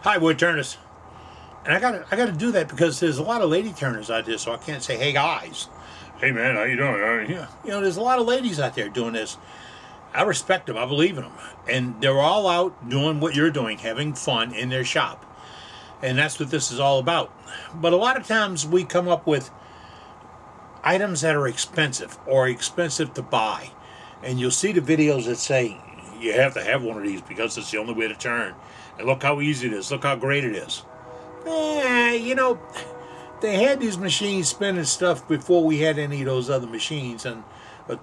Hi, wood turners. And I gotta do that because there's a lot of lady turners out there, so I can't say, hey guys. Hey man, how you doing? Yeah. You know, there's a lot of ladies out there doing this. I respect them, I believe in them. And they're all out doing what you're doing, having fun in their shop. And that's what this is all about. But a lot of times we come up with items that are expensive or expensive to buy. And you'll see the videos that say, you have to have one of these because it's the only way to turn. And look how easy it is. Look how great it is. You know, they had these machines spinning stuff before we had any of those other machines and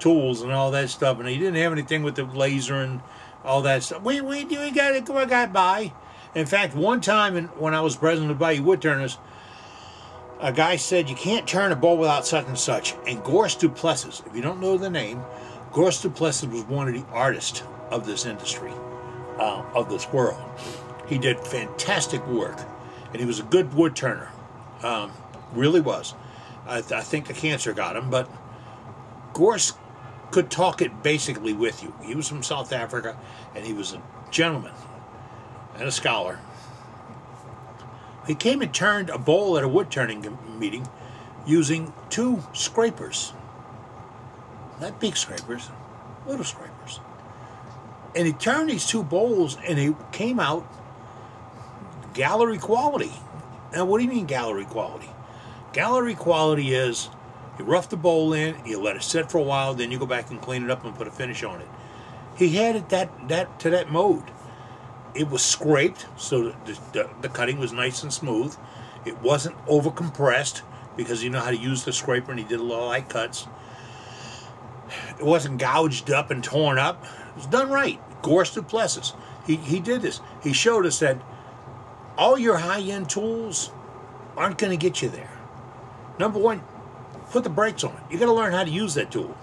tools and all that stuff. And they didn't have anything with the laser and all that stuff. We got by. In fact, one time when I was president of Bayou Wood Turners, a guy said, you can't turn a bowl without such and such. And Gorse Duplessis, if you don't know the name, Gorse Duplessis was one of the artists of this industry, of this world. He did fantastic work, and he was a good wood turner. Really was. I think the cancer got him, but Gorse could talk it basically with you. He was from South Africa, and he was a gentleman and a scholar. He came and turned a bowl at a wood turning meeting using 2 scrapers. Not big scrapers, little scrapers. And he turned these 2 bowls, and he came out gallery quality. Now, what do you mean gallery quality? Gallery quality is you rough the bowl in, you let it sit for a while, then you go back and clean it up and put a finish on it. He had it to that mode. It was scraped, so the cutting was nice and smooth. It wasn't over compressed because you know how to use the scraper, and he did a lot of light cuts. It wasn't gouged up and torn up. It was done right. Gorse Duplessis. He did this. He showed us that all your high-end tools aren't going to get you there. Number one, put the brakes on it. You got to learn how to use that tool.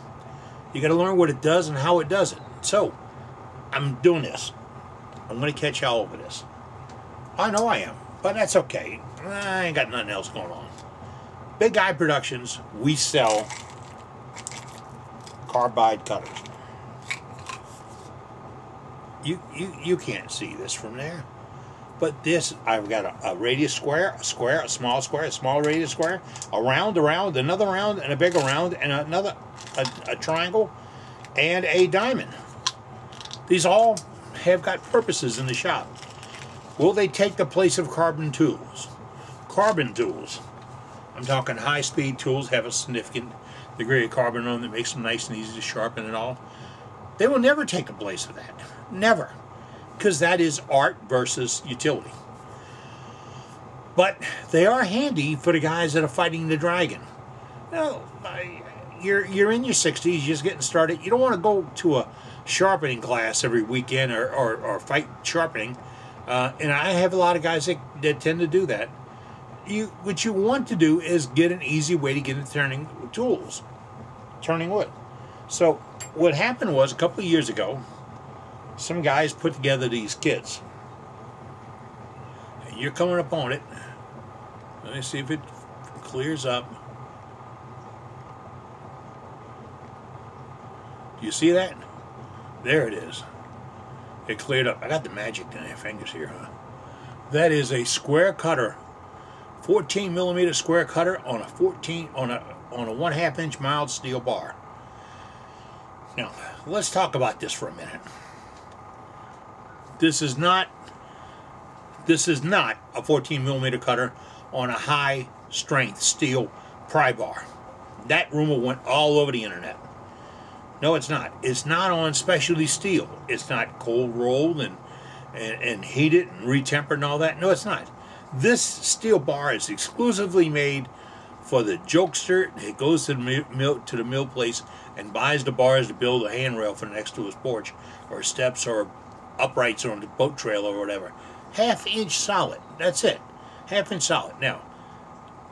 You got to learn what it does and how it does it. So, I'm doing this. I'm going to catch y'all over this. I know I am, but that's okay. I ain't got nothing else going on. Big Eye Productions, we sell carbide cutters. You can't see this from there. But this, I've got a radius square, a small square, a small radius square, a round, another round, and a bigger round, and another, a triangle, and a diamond. These all have got purposes in the shop. Will they take the place of carbon tools? Carbon tools. I'm talking high-speed tools, have a significant degree of carbon on them that makes them nice and easy to sharpen and all. They will never take the place of that. Never. Because that is art versus utility. But they are handy for the guys that are fighting the dragon. Now, you're in your 60s, just getting started. You don't want to go to a sharpening class every weekend or fight sharpening. And I have a lot of guys that tend to do that. What you want to do is get an easy way to get into turning tools, turning wood. So what happened was a couple of years ago, some guys put together these kits. And you're coming up on it. Let me see if it clears up. Do you see that? There it is. It cleared up. I got the magic in my fingers here, huh? That is a square cutter, 14 millimeter square cutter on a 1/2 inch mild steel bar. Now, let's talk about this for a minute. This is not a 14 millimeter cutter on a high strength steel pry bar. That rumor went all over the internet. No, it's not. It's not on specialty steel. It's not cold rolled and heated and retempered and all that. No, it's not. This steel bar is exclusively made for the jokester that goes to the mill place and buys the bars to build a handrail for next to his porch or steps or uprights on the boat trail or whatever. 1/2 inch solid. That's it. 1/2 inch solid. Now,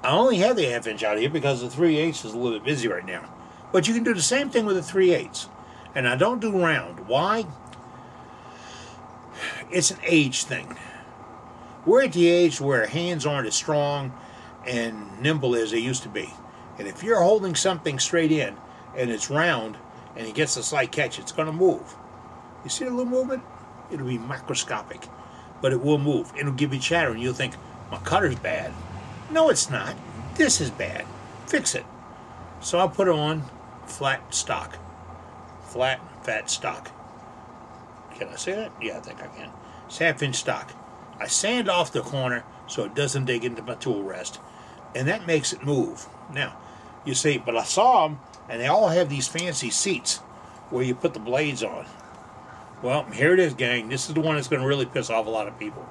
I only have the 1/2 inch out here because the 3/8 is a little bit busy right now. But you can do the same thing with the 3/8. And I don't do round. Why? It's an age thing. We're at the age where hands aren't as strong and nimble as they used to be. And if you're holding something straight in and it's round and it gets a slight catch, it's going to move. You see the little movement? It'll be microscopic. but it will move. It'll give you chatter, and you'll think, my cutter's bad. No, it's not. This is bad. Fix it. So I'll put it on flat stock. Flat, fat stock. Can I say that? Yeah, I think I can. It's half-inch stock. I sand off the corner so it doesn't dig into my tool rest, and that makes it move. Now, you see, but I saw them, and they all have these fancy seats where you put the blades on. Well, here it is, gang. This is the one that's going to really piss off a lot of people.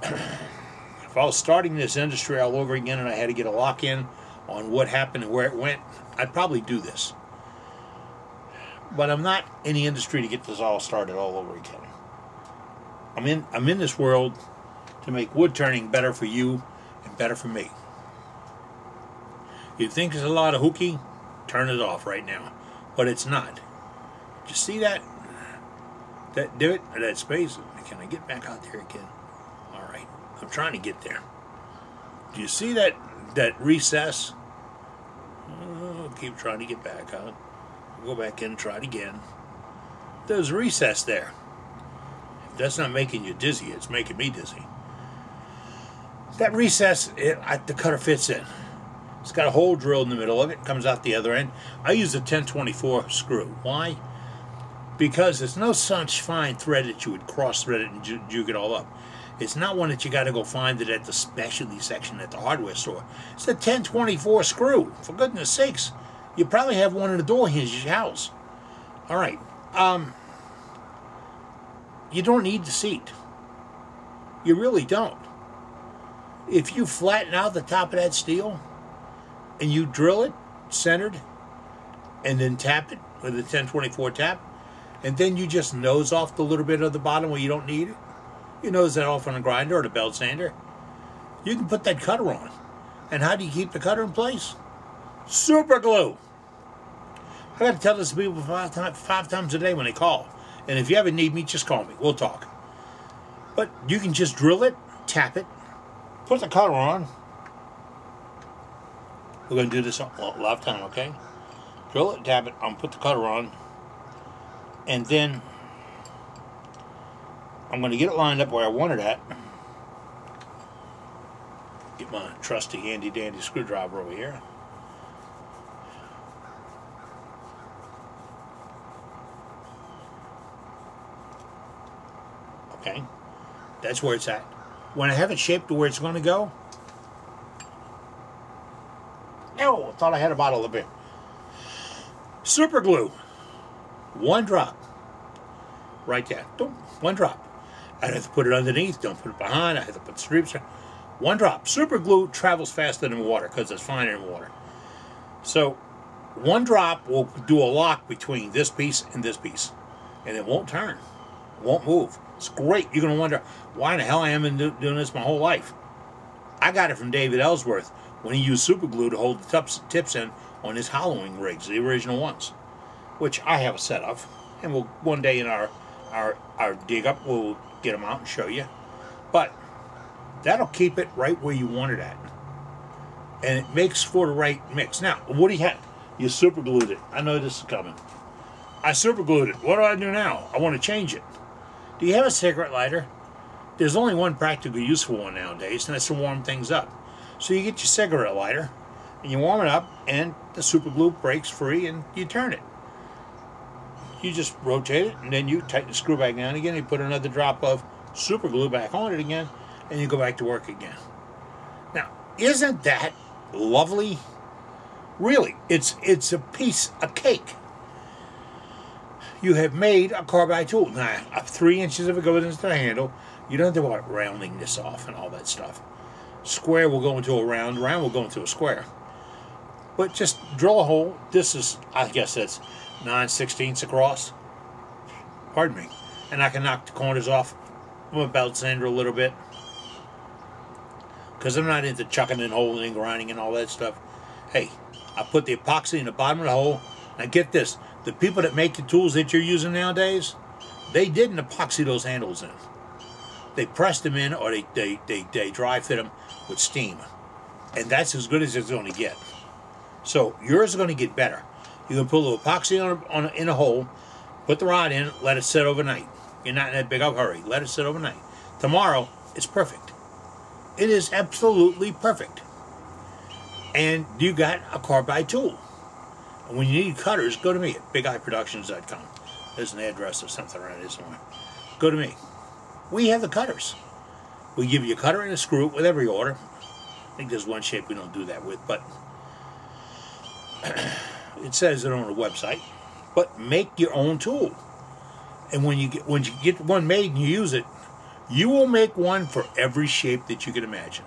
If I was starting this industry all over again and I had to get a lock-in on what happened and where it went, I'd probably do this. But I'm not in the industry to get this all started all over again. I'm in this world to make wood turning better for you and better for me. You think there's a lot of hooky? Turn it off right now. But it's not. Did you see that? That divot or that space? Can I get back out there again? All right. I'm trying to get there. Do you see that recess? Oh, keep trying to get back out. Go back in and try it again. There's a recess there. If that's not making you dizzy, it's making me dizzy. That recess, the cutter fits in. It's got a hole drilled in the middle of it. Comes out the other end. I use a 1024 screw. Why? Because it's no such fine thread that you would cross-thread it and juke it all up. It's not one that you got to go find it at the specialty section at the hardware store. It's a 1024 screw. For goodness sakes. You probably have one in the door hinge at your house. All right. You don't need the seat. You really don't. If you flatten out the top of that steel and you drill it centered and then tap it with a 1024 tap, and then you just nose off the little bit of the bottom where you don't need it, you nose that off on a grinder or the belt sander, you can put that cutter on. And how do you keep the cutter in place? Super glue. I got to tell this to people five times a day when they call. And if you ever need me, just call me. We'll talk. But you can just drill it, tap it, put the cutter on. We're going to do this a lot of time, okay? Drill it, tap it, put the cutter on. And then I'm going to get it lined up where I want it at. Get my trusty handy-dandy screwdriver over here. Okay, that's where it's at. When I have it shaped to where it's going to go, oh, I thought I had a bottle of beer. Super glue, one drop, right there. One drop. I have to put it underneath. Don't put it behind. I have to put strips there. One drop. Super glue travels faster than water because it's finer than water. So one drop will do a lock between this piece and this piece, and it won't turn. It won't move. It's great. You're going to wonder why in the hell I am doing this my whole life. I got it from David Ellsworth when he used super glue to hold the tips in on his hollowing rigs, the original ones, which I have a set of. And we'll one day in our dig up, we'll get them out and show you. But that'll keep it right where you want it at. And it makes for the right mix. Now, what do you have? You super glued it. I know this is coming. I super glued it. What do I do now? I want to change it. Do you have a cigarette lighter? There's only one practical useful one nowadays, and that's to warm things up. So you get your cigarette lighter, and you warm it up, and the super glue breaks free, and you turn it. You just rotate it, and then you tighten the screw back down again, and you put another drop of super glue back on it again, and you go back to work again. Now, isn't that lovely? Really, it's a piece of cake. You have made a carbide tool. Now, 3 inches of it goes into the handle. You don't have to worry about rounding this off and all that stuff. Square will go into a round. Round will go into a square. But just drill a hole. This is, I guess that's 9/16 across. Pardon me. And I can knock the corners off with a belt sander a little bit. Because I'm not into chucking and holding and grinding and all that stuff. Hey, I put the epoxy in the bottom of the hole. Now get this. The people that make the tools that you're using nowadays, they didn't epoxy those handles in. They pressed them in, or they dry fit them with steam. And that's as good as it's going to get. So yours is going to get better. You can put a little epoxy in a hole, put the rod in, let it sit overnight. You're not in that big of a hurry. Let it sit overnight. Tomorrow, it's perfect. It is absolutely perfect. And you got a carbide tool. And when you need cutters, go to me at BigEyeProductions.com. There's an address or something around here somewhere. Go to me. We have the cutters. We give you a cutter and a screw with every order. I think there's one shape we don't do that with, but it says it on the website. But make your own tool. And when you get one made and you use it, you will make one for every shape that you can imagine.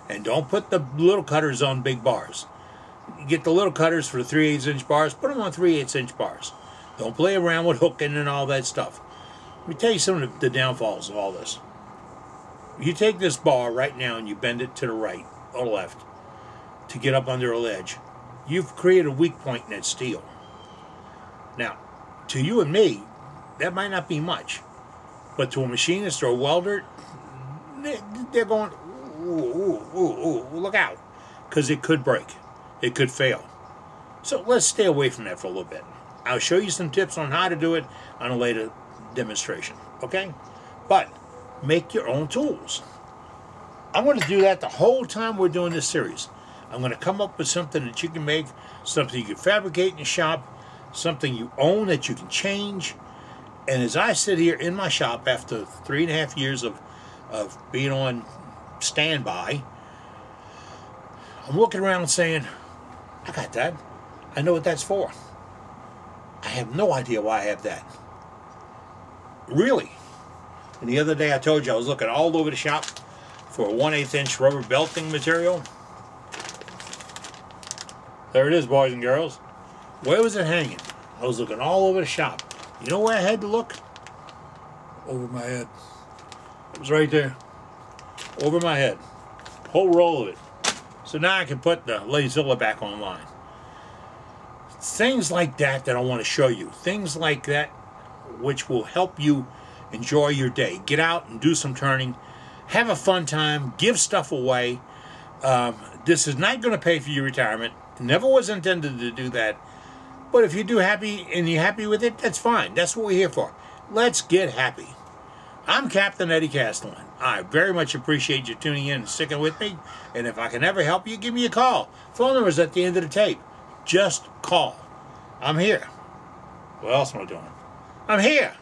And don't put the little cutters on big bars. You get the little cutters for the 3/8 inch bars, put them on 3/8 inch bars. Don't play around with hooking and all that stuff. Let me tell you some of the downfalls of all this. You take this bar right now and you bend it to the right or left to get up under a ledge. You've created a weak point in that steel. Now, to you and me, that might not be much. But to a machinist or a welder, they're going, ooh, look out. Because it could break. It could fail. So let's stay away from that for a little bit. I'll show you some tips on how to do it on a later demonstration. Okay? But make your own tools. I'm going to do that the whole time we're doing this series. I'm going to come up with something that you can make, something you can fabricate in your shop, something you own that you can change. And as I sit here in my shop after 3.5 years of being on standby, I'm looking around saying, I got that. I know what that's for. I have no idea why I have that. Really. And the other day I told you I was looking all over the shop for a 1/8 inch rubber belting material. There it is, boys and girls. Where was it hanging? I was looking all over the shop. You know where I had to look? Over my head. It was right there. Over my head. Whole roll of it. So now I can put the Lazilla back online. Things like that I want to show you. Things like that which will help you enjoy your day. Get out and do some turning. Have a fun time. Give stuff away. This is not going to pay for your retirement. It never was intended to do that. But if you do happy and you're happy with it, that's fine. That's what we're here for. Let's get happy. I'm Captain Eddie Castellan. I very much appreciate you tuning in and sticking with me. And if I can ever help you, give me a call. Phone number's at the end of the tape. Just call. I'm here. What else am I doing? I'm here.